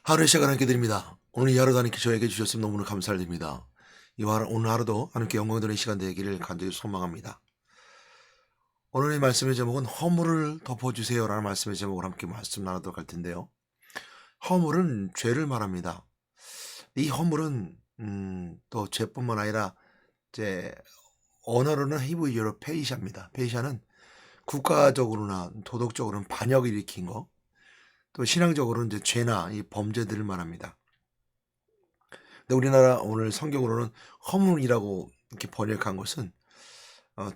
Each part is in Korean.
하루의 시작을 함께 드립니다. 오늘 이 하루도 하나님께 저에게 주셨으면 너무나 감사드립니다. 오늘 하루도 하나님께 영광 드리는 시간 되기를 간절히 소망합니다. 오늘의 말씀의 제목은 허물을 덮어주세요 라는 말씀의 제목으로 함께 말씀 나누도록 할 텐데요. 허물은 죄를 말합니다. 이 허물은 또 죄뿐만 아니라 이제 언어로는 히브리어로 페이샤입니다. 페이샤는 국가적으로나 도덕적으로는 반역을 일으킨 거, 또 신앙적으로는 이제 죄나 이 범죄들을 말합니다. 근데 우리나라 오늘 성경으로는 허물이라고 이렇게 번역한 것은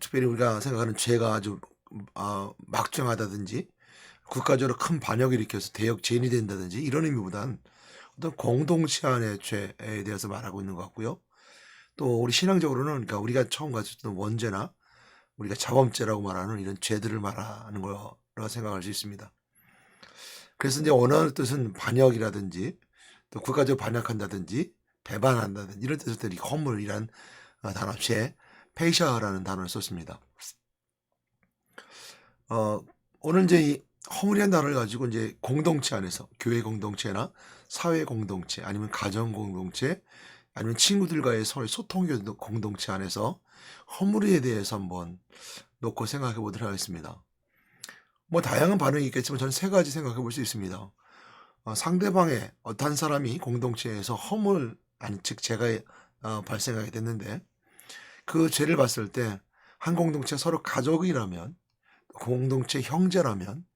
특별히 우리가 생각하는 죄가 아주 막중하다든지 국가적으로 큰 반역을 일으켜서 대역 죄인이 된다든지 이런 의미보단 어떤 공동체 안의 죄에 대해서 말하고 있는 것 같고요. 또 우리 신앙적으로는 그러니까 우리가 처음 가졌던 원죄나 우리가 자범죄라고 말하는 이런 죄들을 말하는 거라고 생각할 수 있습니다. 그래서 이제 원하는 뜻은 반역이라든지 또 국가적으로 반역한다든지 배반한다든지 이런 뜻들이 허물이란 단어 죄 페이샤라는 단어를 썼습니다. 오늘 이제 이 허물이라는 단어를 가지고 이제 공동체 안에서 교회 공동체나 사회 공동체 아니면 가정 공동체 아니면 친구들과의 서로의 소통 공동체 안에서 허물에 대해서 한번 놓고 생각해 보도록 하겠습니다. 뭐 다양한 반응이 있겠지만 저는 세 가지 생각해 볼 수 있습니다. 상대방의 어떤 사람이 공동체에서 허물 즉 죄가 발생하게 됐는데 그 죄를 봤을 때 한 공동체 서로 가족이라면 공동체 형제라면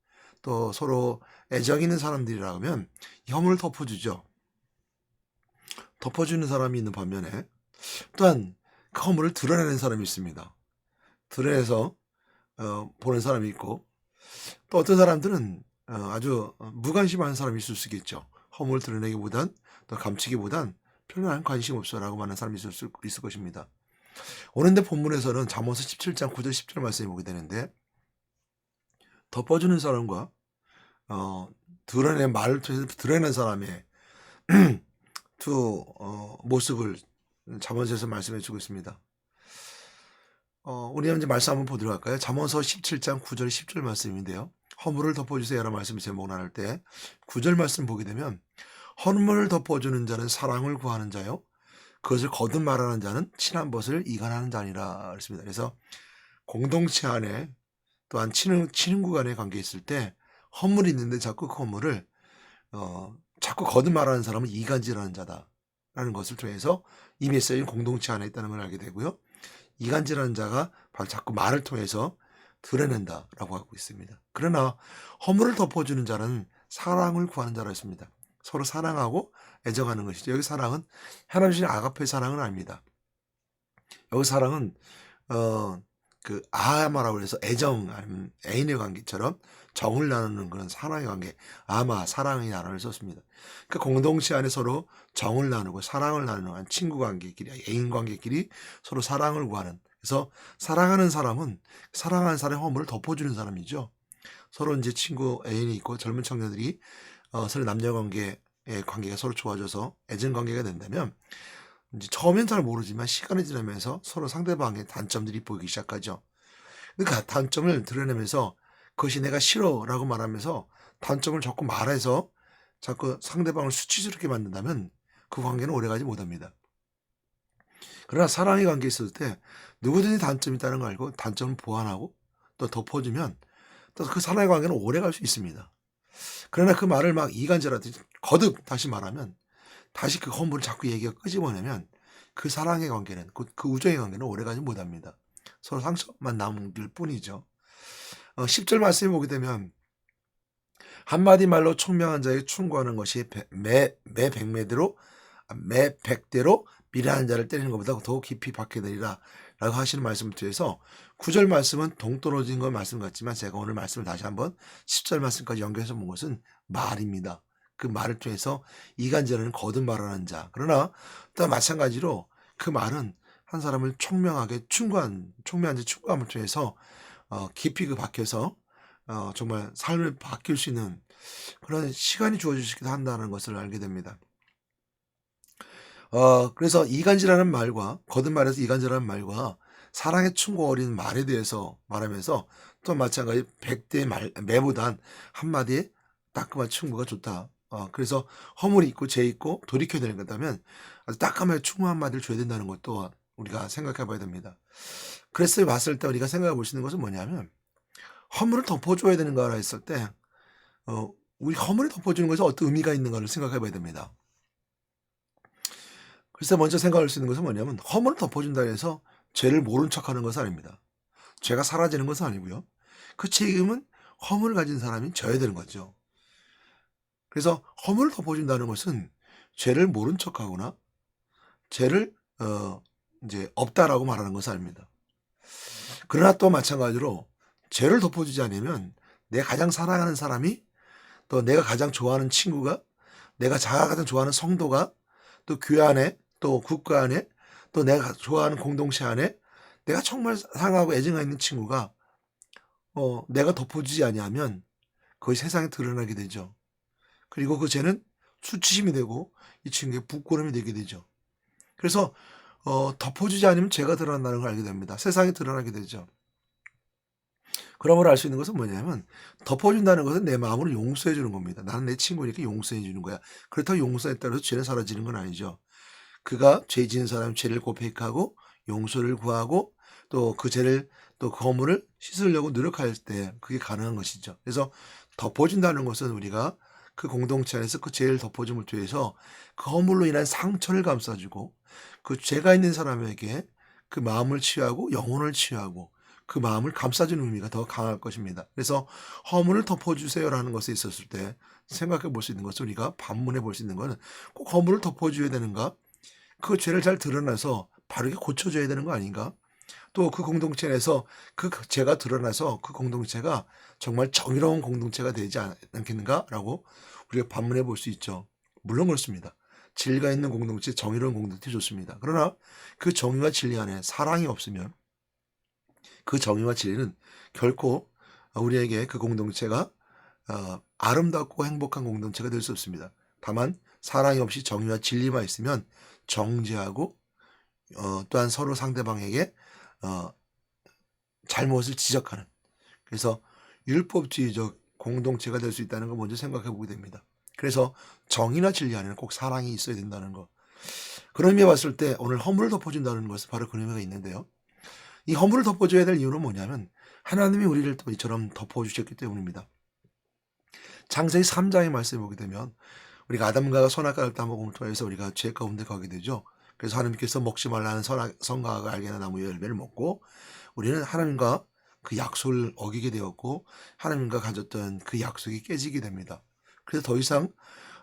또 서로 애정 있는 사람들이라면 허물을 덮어주죠. 덮어주는 사람이 있는 반면에 또한 그 허물을 드러내는 사람이 있습니다. 드러내서 보는 사람이 있고 또 어떤 사람들은 아주 무관심한 사람이 있을 수 있겠죠. 허물을 드러내기보단 또 감추기보단 별로 난 관심 없어라고 말하는 사람이 있을 것입니다. 오늘의 본문에서는 잠언서 17장 9절 10절 말씀을 보게 되는데 덮어주는 사람과 말을 통해서 드러내는 사람의 두 모습을 잠언서에서 말씀해 주고 있습니다. 우리 이제 말씀 한번 보도록 할까요? 잠언서 17장 9절 10절 말씀인데요. 허물을 덮어주세요 라는 말씀을 제목 나눌 때 9절 말씀 보게 되면 허물을 덮어주는 자는 사랑을 구하는 자요 그것을 거듭 말하는 자는 친한 것을 이간하는 자니라 그랬습니다. 그래서 공동체 안에 또한 친구 간의 관계에 있을 때 허물이 있는데 자꾸 그 허물을 자꾸 거듭 말하는 사람은 이간질하는 자다라는 것을 통해서 이 메시지는 공동체 안에 있다는 걸 알게 되고요. 이간질하는 자가 바로 자꾸 말을 통해서 드러낸다라고 하고 있습니다. 그러나 허물을 덮어주는 자는 사랑을 구하는 자라 했습니다. 서로 사랑하고 애정하는 것이죠. 여기 사랑은 하나님의 아가페 사랑은 아닙니다. 여기 사랑은 그 아마라고 해서 애정 아니면 애인의 관계처럼 정을 나누는 그런 사랑의 관계 사랑의 단어를 썼습니다. 그 공동체 안에 서로 정을 나누고 사랑을 나누는 친구 관계끼리 애인 관계끼리 서로 사랑을 구하는 그래서 사랑하는 사람은 사랑하는 사람의 허물을 덮어주는 사람이죠. 서로 이제 친구 애인이 있고 젊은 청년들이 서로 남녀 관계의 관계가 서로 좋아져서 애정 관계가 된다면 이제 처음엔 잘 모르지만 시간이 지나면서 서로 상대방의 단점들이 보이기 시작하죠. 그러니까 단점을 드러내면서 그것이 내가 싫어라고 말하면서 단점을 자꾸 말해서 자꾸 상대방을 수치스럽게 만든다면 그 관계는 오래가지 못합니다. 그러나 사랑의 관계에 있을 때 누구든지 단점이 있다는 걸 알고 단점을 보완하고 또 덮어주면 또 그 사랑의 관계는 오래갈 수 있습니다. 그러나 그 말을 막 이간질하듯이 거듭 다시 말하면 다시 그 허물을 자꾸 얘기가 끄집어내면 그 사랑의 관계는 그 우정의 관계는 오래가지 못합니다. 서로 상처만 남길 뿐이죠. 10절 말씀에 보게 되면 한마디 말로 총명한 자에게 충고하는 것이 매 백대로 미련한 자를 때리는 것보다 더욱 깊이 박혀내리라 라고 하시는 말씀을 통해서 9절 말씀은 동떨어진 건 말씀 같지만 제가 오늘 말씀을 다시 한번 10절 말씀까지 연결해서 본 것은 말입니다. 그 말을 통해서 이간질하는 거듭 말하는 자. 그러나 또 마찬가지로 그 말은 한 사람을 총명하게 총명한 자 충고함을 통해서 깊이 박혀서 정말 삶을 바뀔 수 있는 그런 시간이 주어지기도 한다는 것을 알게 됩니다. 그래서 이간질하는 말과 거듭말해서 이간질하는 말과 사랑의 충고 어린 말에 대해서 말하면서 또 마찬가지 100대 매보단 한마디의 따끔한 충고가 좋다. 그래서 허물이 있고 죄 있고 돌이켜야 되는 거다면 아주 따끔하게 충만한 말을 줘야 된다는 것도 우리가 생각해 봐야 됩니다. 그래서 봤을 때 우리가 생각해 볼 수 있는 것은 뭐냐면 허물을 덮어줘야 되는가라 했을 때 우리 허물을 덮어주는 것이 어떤 의미가 있는가를 생각해 봐야 됩니다. 그래서 먼저 생각할 수 있는 것은 뭐냐면 허물을 덮어준다 해서 죄를 모른 척하는 것은 아닙니다. 죄가 사라지는 것은 아니고요. 그 책임은 허물을 가진 사람이 져야 되는 거죠. 그래서 허물을 덮어준다는 것은 죄를 모른 척하거나 죄를 이제 없다라고 말하는 것은 아닙니다. 그러나 또 마찬가지로 죄를 덮어주지 않으면 내가 가장 사랑하는 사람이 또 내가 가장 좋아하는 친구가 내가 가장 좋아하는 성도가 또 교회 안에 또 국가 안에 또 내가 좋아하는 공동체 안에 내가 정말 사랑하고 애정가 있는 친구가 내가 덮어주지 아니하면 그것이 세상에 드러나게 되죠. 그리고 그 죄는 수치심이 되고 이 친구의 부끄러움이 되게 되죠. 그래서 덮어주지 않으면 죄가 드러난다는 걸 알게 됩니다. 세상에 드러나게 되죠. 그러므로 알 수 있는 것은 뭐냐면 덮어준다는 것은 내 마음으로 용서해 주는 겁니다. 나는 내 친구니까 용서해 주는 거야. 그렇다고 용서했다고 해서 죄는 사라지는 건 아니죠. 그가 죄 지은 사람 죄를 고백하고 용서를 구하고 또 그 죄를 또 그 허물을 씻으려고 노력할 때 그게 가능한 것이죠. 그래서 덮어준다는 것은 우리가 그 공동체 안에서 그 죄를 덮어줌을 통해서 그 허물로 인한 상처를 감싸주고 그 죄가 있는 사람에게 그 마음을 치유하고 영혼을 치유하고 그 마음을 감싸주는 의미가 더 강할 것입니다. 그래서 허물을 덮어주세요라는 것에 있었을 때 생각해 볼 수 있는 것은 우리가 반문해 볼 수 있는 것은 꼭 허물을 덮어줘야 되는가? 그 죄를 잘 드러나서 바르게 고쳐줘야 되는 거 아닌가? 또 그 공동체 내에서 그 죄가 드러나서 그 공동체가 정말 정의로운 공동체가 되지 않겠는가라고 우리가 반문해 볼 수 있죠. 물론 그렇습니다. 진리가 있는 공동체, 정의로운 공동체 좋습니다. 그러나 그 정의와 진리 안에 사랑이 없으면 그 정의와 진리는 결코 우리에게 그 공동체가 아름답고 행복한 공동체가 될 수 없습니다. 다만 사랑이 없이 정의와 진리만 있으면 정죄하고 또한 서로 상대방에게 잘못을 지적하는 그래서 율법주의적 공동체가 될 수 있다는 걸 먼저 생각해 보게 됩니다. 그래서 정의나 진리 안에는 꼭 사랑이 있어야 된다는 거. 그런 의미에 봤을 때 오늘 허물을 덮어준다는 것은 바로 그런 의미가 있는데요. 이 허물을 덮어줘야 될 이유는 뭐냐면 하나님이 우리를 또 이처럼 덮어주셨기 때문입니다. 창세기 3장의 말씀을 보게 되면 우리가 아담과 선악과를 따먹음을 통해서 우리가 죄 가운데 가게 되죠. 그래서 하나님께서 먹지 말라는 선악과 알게 하는 나무 열매를 먹고 우리는 하나님과 그 약속을 어기게 되었고 하나님과 가졌던 그 약속이 깨지게 됩니다. 그래서 더 이상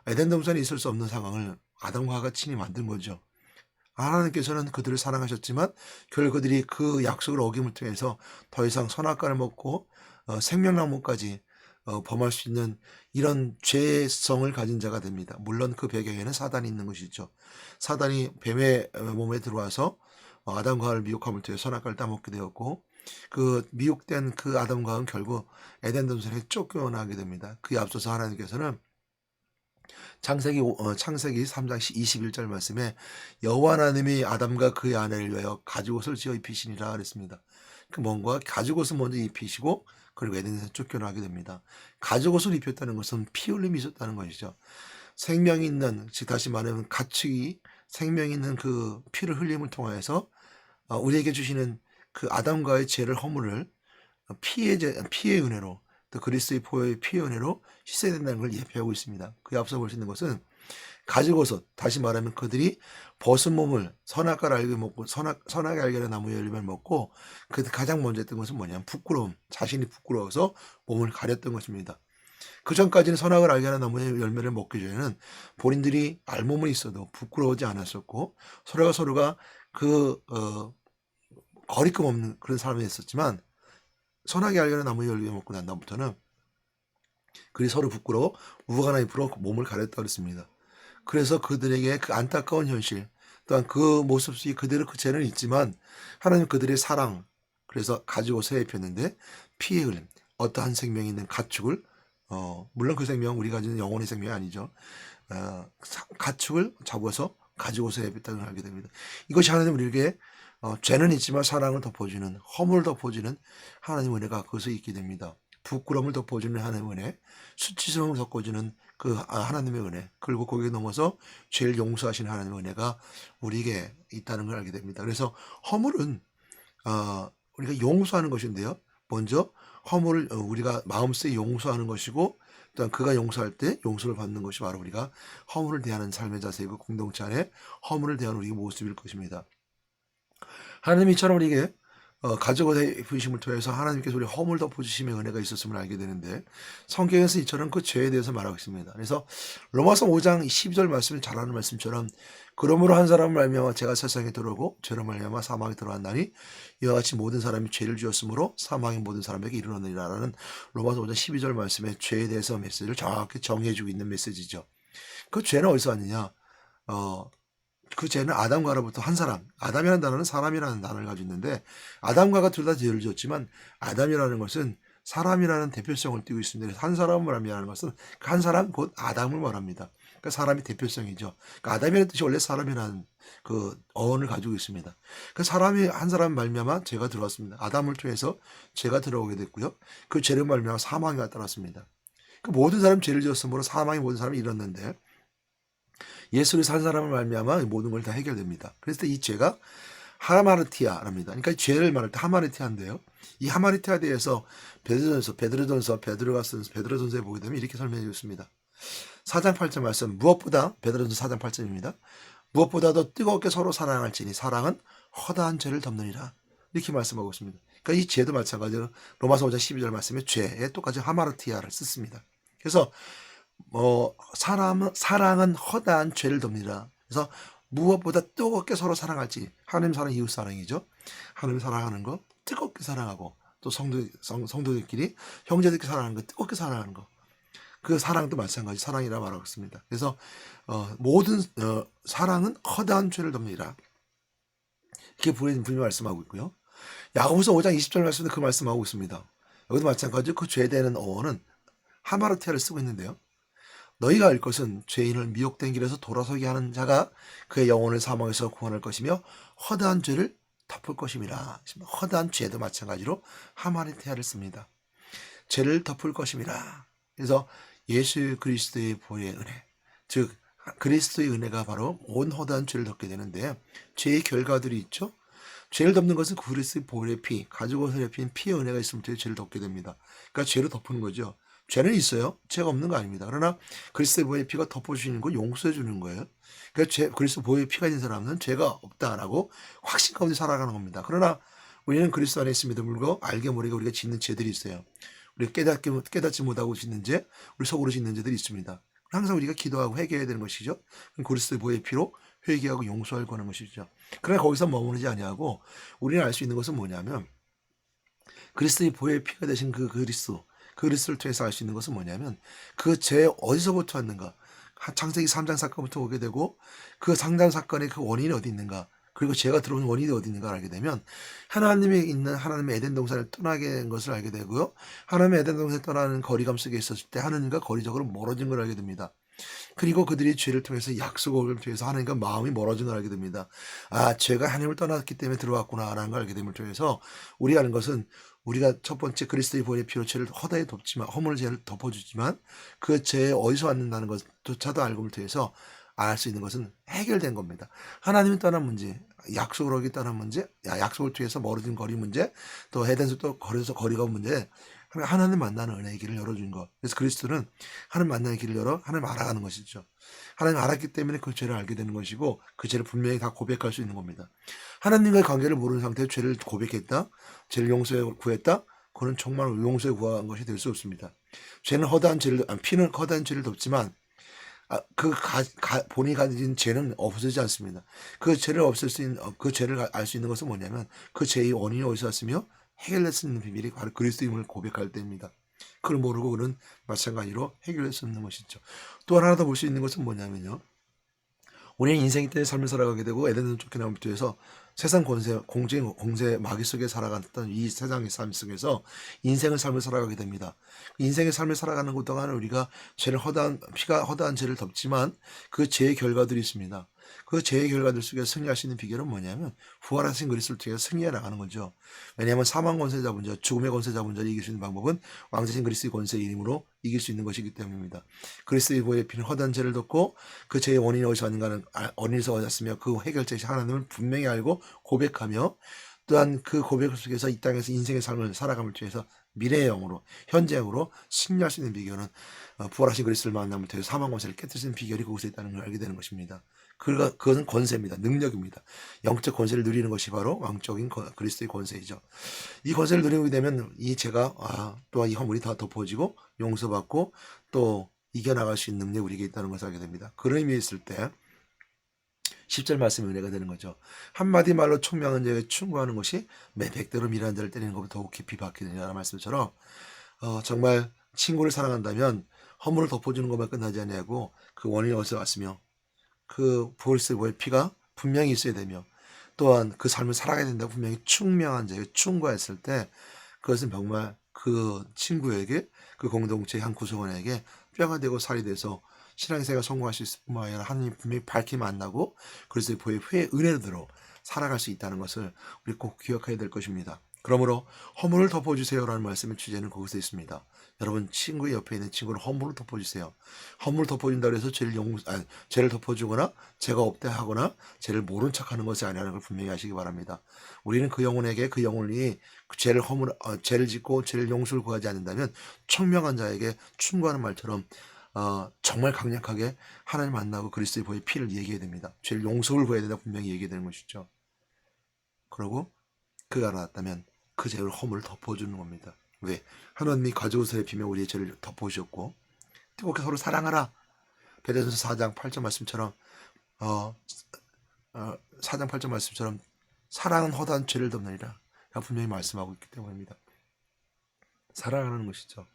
에덴 동산에 있을 수 없는 상황을 아담과 하와가 친히 만든 거죠. 하나님께서는 그들을 사랑하셨지만 결국 그들이 그 약속을 어김을 통해서 더 이상 선악과를 먹고 생명나무까지 범할 수 있는 이런 죄성을 가진 자가 됩니다. 물론 그 배경에는 사단이 있는 것이죠. 사단이 뱀의 몸에 들어와서 아담과 하와를 미혹함을 통해 선악과를 따먹게 되었고 그 미혹된 그 아담과 하와는 결국 에덴 동산에 쫓겨나게 됩니다. 그에 앞서서 하나님께서는 창세기 3장 21절 말씀에 여호와 하나님이 아담과 그의 아내를 위하여 가죽옷을 지어 입히시니라 그랬습니다. 그 뭔가 가죽옷을 먼저 입히시고 그리고 에덴에서 쫓겨나게 됩니다. 가죽옷을 입혔다는 것은 피 흘림이 있었다는 것이죠. 생명이 있는 즉 다시 말하면 가축이 생명 있는 그 피를 흘림을 통하여서 우리에게 주시는 그 아담과의 죄를 허물을 피의 은혜로 또 그리스도의 보혈의 피의 은혜로 씻어야 된다는 걸 예표하고 있습니다. 그에 앞서 볼 수 있는 것은 가죽옷 다시 말하면 그들이 벗은 몸을 선악과를 알게 먹고 선악의 알게는 나무 열매를 먹고 그 가장 먼저 했던 것은 뭐냐면 부끄러움 자신이 부끄러워서 몸을 가렸던 것입니다. 그 전까지는 선악을 알게 하는 나무의 열매를 먹기 전에는 본인들이 알몸은 있어도 부끄러워하지 않았었고 서로가 그 거리낌 없는 그런 사람이 있었지만 선악의 알게는 나무의 열매 먹고 난 다음부터는 그들이 서로 부끄러워 우화가 나입으로 몸을 가렸다고 그랬습니다. 그래서 그들에게 그 안타까운 현실 또한 그 모습 속에 그대로 그 죄는 있지만 하나님 그들의 사랑 그래서 가지고 새 입혔는데 피의 흘림 어떠한 생명이 있는 가축을 물론 그 생명은 우리가 가지는 영혼의 생명이 아니죠. 가축을 잡아서 가지고 새 입혔다는 걸 알게 됩니다. 이것이 하나님 우리에게 죄는 있지만 사랑을 덮어주는 허물을 덮어주는 하나님 은혜가 그것에 있게 됩니다. 부끄러움을 덮어주는 하나님 은혜 수치스러움을 덮어주는 하나님의 은혜, 그리고 거기에 넘어서 죄를 용서하시는 하나님의 은혜가 우리에게 있다는 걸 알게 됩니다. 그래서 허물은 우리가 용서하는 것인데요. 먼저 허물을 우리가 마음속에 용서하는 것이고, 또한 그가 용서할 때 용서를 받는 것이 바로 우리가 허물을 대하는 삶의 자세이고, 공동체 안에 허물을 대하는 우리의 모습일 것입니다. 하나님이 이처럼 우리에게 가족의 부심을 통해서 하나님께서 우리 허물 덮어주심의 은혜가 있었음을 알게 되는데, 성경에서 이처럼 그 죄에 대해서 말하고 있습니다. 그래서 로마서 5장 12절 말씀을 잘 아는 말씀처럼, 그러므로 한 사람을 말미암아 죄가 세상에 들어오고 죄로 말미암아 사망이 들어왔나니 이와 같이 모든 사람이 죄를 지었으므로 사망이 모든 사람에게 이르렀느니라라는 로마서 5장 12절 말씀의 죄에 대해서 메시지를 정확히 정해주고 있는 메시지죠. 그 죄는 어디서 왔느냐? 그 죄는 아담과로부터 한 사람, 아담이라는 단어는 사람이라는 단어를 가지고 있는데, 아담과가 둘 다 죄를 지었지만 아담이라는 것은 사람이라는 대표성을 띠고 있습니다. 그래서 한 사람을 말하는 것은 그 한 사람 곧 아담을 말합니다. 그러니까 사람이 대표성이죠. 그러니까 아담이라는 뜻이 원래 사람이라는 그 어원을 가지고 있습니다. 그 사람이 한 사람 말미암아 죄가 들어왔습니다. 아담을 통해서 죄가 들어오게 됐고요. 그 죄를 말미암아 사망이 나타났습니다. 그 모든 사람 죄를 지었으므로 사망이 모든 사람이 일었는데, 예수를 산 사람을 말미암아 모든 걸 다 해결됩니다. 그래서 이 죄가 하마르티아랍니다. 그러니까 죄를 말할 때 하마르티아인데요. 이 하마르티아에 대해서 베드로전서에 보게 되면 이렇게 설명해 주습니다. 4장 8절 말씀, 무엇보다, 베드로전서 4장 8절입니다. 무엇보다도 뜨겁게 서로 사랑할지니 사랑은 허다한 죄를 덮느니라. 이렇게 말씀하고 있습니다. 그러니까 이 죄도 마찬가지로 로마서 5장 12절 말씀에 죄에 똑같이 하마르티아를 썼습니다. 그래서 사랑은 허다한 죄를 덮느니라. 그래서 무엇보다 뜨겁게 서로 사랑할지, 하나님 사랑, 이웃 사랑이죠. 하나님 사랑하는 거 뜨겁게 사랑하고, 또 성도들끼리 형제들끼리 사랑하는 거 뜨겁게 사랑하는 거, 그 사랑도 마찬가지 사랑이라 말하고 있습니다. 그래서 모든 사랑은 허다한 죄를 덮느니라, 이렇게 분명히 말씀하고 있고요. 야고보서 5장 20절 말씀도 그 말씀하고 있습니다. 여기도 마찬가지로 그 죄되는 어원은 하마르티아를 쓰고 있는데요. 너희가 알 것은 죄인을 미혹된 길에서 돌아서게 하는 자가 그의 영혼을 사망에서 구원할 것이며 허다한 죄를 덮을 것임이라. 허다한 죄도 마찬가지로 하마르티아를 씁니다. 죄를 덮을 것임이라. 그래서 예수 그리스도의 보혈의 은혜, 즉 그리스도의 은혜가 바로 온 허다한 죄를 덮게 되는데, 죄의 결과들이 있죠. 죄를 덮는 것은 그리스도의 보혈의 피, 가죽옷을 입힌 피의 은혜가 있으면 죄를 덮게 됩니다. 그러니까 죄를 덮는 거죠. 죄는 있어요. 죄가 없는 거 아닙니다. 그러나 그리스도의 보혈의 피가 덮어주시는 거, 용서해 주는 거예요. 그러니까 그리스도 보혈의 피가 있는 사람은 죄가 없다라고 확신 가운데 살아가는 겁니다. 그러나 우리는 그리스도 안에 있음에도 불구하고 알게 모르게 우리가 짓는 죄들이 있어요. 우리가 깨닫지 못하고 짓는 죄, 우리 속으로 짓는 죄들이 있습니다. 항상 우리가 기도하고 회개해야 되는 것이죠. 그리스도의 보혈의 피로 회개하고 용서하고 하는 것이죠. 그러나 거기서 머무르지 아니하고 우리는 알 수 있는 것은 뭐냐면, 그리스도의 보혈의 피가 되신 그 그리스도를 통해서 알 수 있는 것은 뭐냐면, 그 죄 어디서부터 왔는가, 창세기 3장 사건부터 오게 되고, 그 상장 사건의 그 원인이 어디 있는가, 그리고 죄가 들어온 원인이 어디 있는가를 알게 되면 하나님이 있는 하나님의 에덴 동산을 떠나게 된 것을 알게 되고요. 하나님의 에덴 동산을 떠나는 거리감 속에 있었을 때 하나님과 거리적으로 멀어진 걸 알게 됩니다. 그리고 그들이 죄를 통해서 약속을 통해서 하나님과 마음이 멀어진 걸 알게 됩니다. 죄가 하나님을 떠났기 때문에 들어왔구나라는 걸 알게 됨을 통해서 우리가 아는 것은, 우리가 첫 번째 그리스도의 보혈의 피로 죄를 허다히 덮지만, 허물 죄를 덮어주지만 그 죄에 어디서 왔는다는 것조차도 알고를 통해서 알 수 있는 것은 해결된 겁니다. 하나님이 떠난 문제, 약속을 어기 떠난 문제, 약속을 통해서 멀어진 거리 문제, 또 에덴에서 또 거리가 문제, 하나님 만나는 은혜의 길을 열어준 것. 그래서 그리스도는 하나님 만나는 길을 열어 하나님 알아가는 것이죠. 하나님 알았기 때문에 그 죄를 알게 되는 것이고, 그 죄를 분명히 다 고백할 수 있는 겁니다. 하나님과의 관계를 모르는 상태에 죄를 고백했다, 죄를 용서해 구했다, 그는 정말 용서해 구한 것이 될 수 없습니다. 피는 허다한 죄를 덮지만 본인이 가진 죄는 없어지지 않습니다. 그 죄를 그 죄를 알 수 있는 것은 뭐냐면, 그 죄의 원인이 어디서 왔으며 해결될 수 있는 비밀이 바로 그리스도임을 고백할 때입니다. 그걸 모르고 그는 마찬가지로 해결할 수 없는 것이죠. 또 하나 더 볼 수 있는 것은 뭐냐면요, 우리는 인생 때문에 삶을 살아가게 되고 에덴에서 쫓겨남을 통해서 세상 공세 마귀 속에 살아갔던 이 세상의 삶 속에서 인생의 삶을 살아가게 됩니다. 인생의 삶을 살아가는 것 동안 우리가 피가 허다한 죄를 덮지만 그 죄의 결과들이 있습니다. 그 죄의 결과들 속에 승리할 수 있는 비결은 뭐냐면 부활하신 그리스도를 통해 승리해 나가는 거죠. 왜냐하면 사망 권세 잡은 자, 죽음의 권세 잡은 자를 이길 수 있는 방법은 왕자신 그리스도의 권세의 이름으로 이길 수 있는 것이기 때문입니다. 그리스도의 보혈의 피는 허다한 죄를 덮고 그 죄의 원인이 어디서 왔는가는 어디서 얻었으며 그 해결책이 하나님을 분명히 알고 고백하며 또한 그 고백 속에서 이 땅에서 인생의 삶을 살아감을 통해서 미래의 영으로 현재 영으로 승리할 수 있는 비결은 부활하신 그리스도를 만남을 통해 사망 권세를 깨뜨리는 비결이 그곳에 있다는 걸 알게 되는 것입니다. 그것은 권세입니다. 능력입니다. 영적 권세를 누리는 것이 바로 왕적인 그리스도의 권세이죠. 이 권세를 누리게 되면 이 죄가 또한 이 허물이 다 덮어지고 용서받고 또 이겨나갈 수 있는 능력이 우리에게 있다는 것을 알게 됩니다. 그런 의미에 있을 때 10절 말씀이 은혜가 되는 거죠. 한마디 말로 총명한 자에게 충고하는 것이 백대로 미련한 자를 때리는 것보다 더욱 깊이 박히느냐는 말씀처럼 정말 친구를 사랑한다면 허물을 덮어주는 것만 끝나지 아니하고 그 원인이 어디서 왔으며 그 부활의 피가 분명히 있어야 되며 또한 그 삶을 살아가야 된다고 분명히 충명한 자에게 충고했을 때 그것은 정말 그 친구에게 그 공동체의 한 구성원에게 뼈가 되고 살이 돼서 신앙생활 성공할 수 있을 뿐만 아니라 하나님 분명히 밝게 만나고 그리스도의 보혈의 회의 은혜로 살아갈 수 있다는 것을 우리 꼭 기억해야 될 것입니다. 그러므로 허물을 덮어주세요라는 말씀의 주제는 거기서 있습니다. 여러분 친구의 옆에 있는 친구는 허물을 덮어주세요. 허물을 덮어준다고 해서 죄를 덮어주거나 죄가 없대 하거나 죄를 모른 척하는 것이 아니라는 걸 분명히 아시기 바랍니다. 우리는 그 영혼에게 그 영혼이 죄를 짓고 죄를 용서를 구하지 않는다면 청명한 자에게 충고하는 말처럼 정말 강력하게 하나님 만나고 그리스도의 보혈의 피를 얘기해야 됩니다. 죄를 용서를 구해야 된다 분명히 얘기해야 되는 것이죠. 그리고 그가 알았다면 그 죄를 허물을 덮어주는 겁니다. 왜? 하나님이 가지고서의 비며 우리의 죄를 덮어주셨고 뜨겁게 서로 사랑하라. 베드로전서 4장 8절 말씀처럼 4장 8절 말씀처럼 사랑은 허다한 죄를 덮느니라 분명히 말씀하고 있기 때문입니다. 사랑하는 것이죠.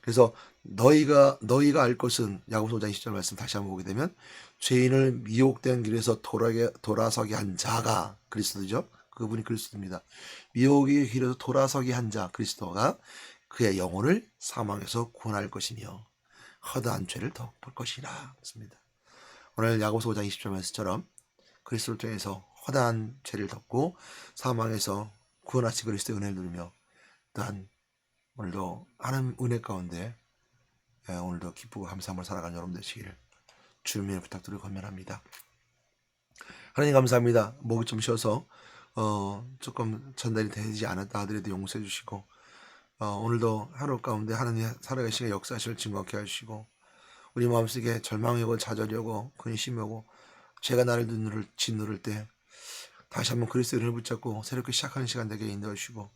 그래서 너희가 알 것은 야고보서 5장 20절 말씀 다시 한번 보게 되면 죄인을 미혹된 길에서 돌아서게 한 자가 그리스도죠. 그분이 그리스도입니다. 미혹의 길에서 돌아서게 한 자 그리스도가 그의 영혼을 사망에서 구원할 것이며 허다한 죄를 덮을 것이라 했습니다. 오늘 야고보서 5장 20절 말씀처럼 그리스도를 통해서 허다한 죄를 덮고 사망에서 구원하신 그리스도의 은혜를 누리며 또한 오늘도 하나님 은혜 가운데 오늘도 기쁘고 감사함을 살아가는 여러분 되시기를 주님의 부탁드리고 건면합니다. 하나님 감사합니다. 목이 좀 쉬어서 조금 전달이 되지 않았다 하더라도 용서해 주시고 오늘도 하루 가운데 하나님 살아계시게 역사하실 증거케 하시고 우리 마음속에 절망이 오고 좌절이 오고 근심이 오고 죄가 나를 짓누를 때 다시 한번 그리스도의 은혜를 붙잡고 새롭게 시작하는 시간 되게 인도해 주시고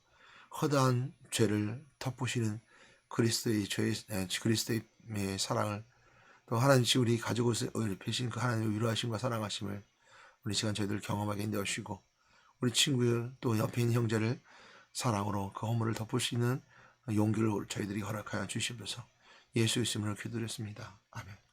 허다한 죄를 덮으시는 그리스도의 사랑을 또 하나님 우리 가지고 계신 그 하나님의 위로하심과 사랑하심을 우리 시간 저희들 경험하게 인도해 주시고 우리 친구 또 옆에 있는 형제를 사랑으로 그 허물을 덮을 수 있는 용기를 저희들이 허락하여 주시옵소서. 예수 이름으로 기도드렸습니다. 아멘.